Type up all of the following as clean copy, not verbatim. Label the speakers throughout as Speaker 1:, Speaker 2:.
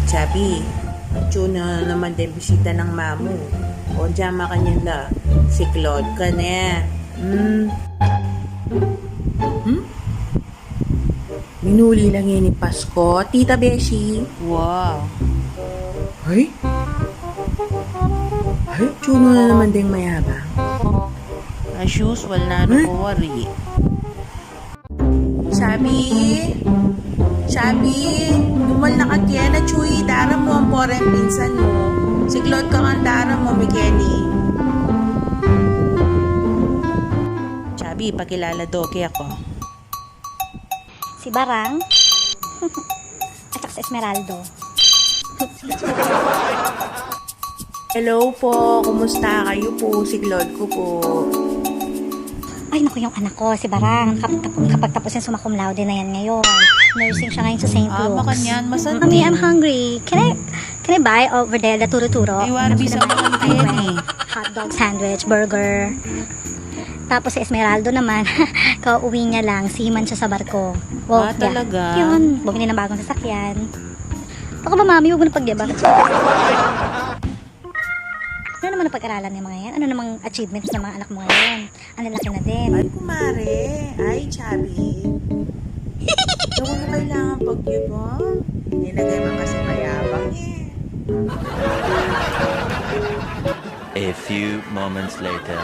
Speaker 1: Chabi, tuna na naman din bisita ng mamu. O dyan makanyan la, si Claude ka na. Minuli lang yan ni Pasko, Tita Beshi.
Speaker 2: Wow.
Speaker 1: Ay, tuna na naman din mayabang.
Speaker 2: As usual na ano ko worry.
Speaker 1: Sabi, dumal na ka kaya na Chuy, dara mo ang poreng pinsan mo. Si Claude ka ang dara mo, Mikeni.
Speaker 2: Sabi, pakilala doke ako.
Speaker 3: Si Barang at saka si Esmeraldo.
Speaker 1: Hello po, kumusta kayo po? Si Claude ko po.
Speaker 3: Ay, naku, yung anak ko, si Barang. Kapag tapos yung summa cum laude na yan ngayon. Nursing siya ngayon sa St. Luke's.
Speaker 2: Baka niyan, masarap.
Speaker 3: Mami, I'm hungry. Can I buy over there the turo-turo?
Speaker 2: Ay, warbi sa mga Mikeni.
Speaker 3: Hot dog sandwich, burger. Tapos si Esmeraldo naman, kauwi niya lang, siman siya sa barko.
Speaker 2: Talaga?
Speaker 3: Yun, bumili ng bagong sasakyan. Baka ba, mami, huwag mo na pagyabang. Ano naman ang pag-aralan ng mga yan? Ano namang achievements ng mga anak mo ngayon? Ang lalaki na din.
Speaker 1: Ay, kumare. Ay, Chabi. Huwag mo kailangan pagyabang. Nilagay mo kasi mayabang eh.
Speaker 4: A few moments later.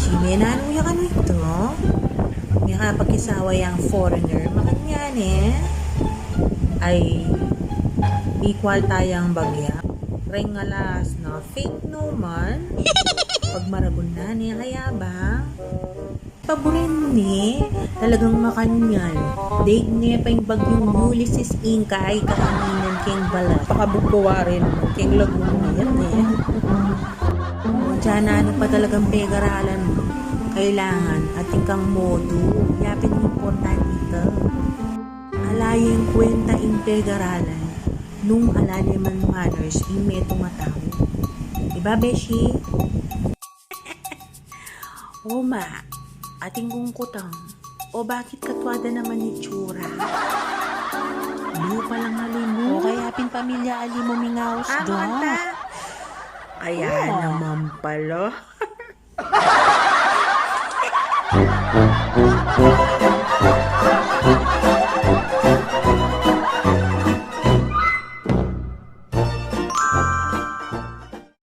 Speaker 1: Si Menanuya ka na ito. May kapakisawa yung foreigner. Makanyan eh. Ay, equal tayang bagya. Rengalas na fake no man. Pag maragon na niya kaya ba? Paborin ni talagang makanyan. Daig niya pa yung bagyong Ulysses Inca ay kakanginan keng balat. Pakabugbawa rin keng lagong niyan eh. O dyan na ano pa talagang pegaralan mo. Kailangan ating kang modo. Yapin mo importante ito. Alaya yung kwenta yung pegaralan. Nung alaliman manners, ime tumataw. Diba, Beshi? O ma, ating kungkutang. O bakit katwada naman ni Chura? Liyo palang alimu.
Speaker 2: O kaya pin pamilya ali mo mingaws do.
Speaker 1: Kaya naman pala.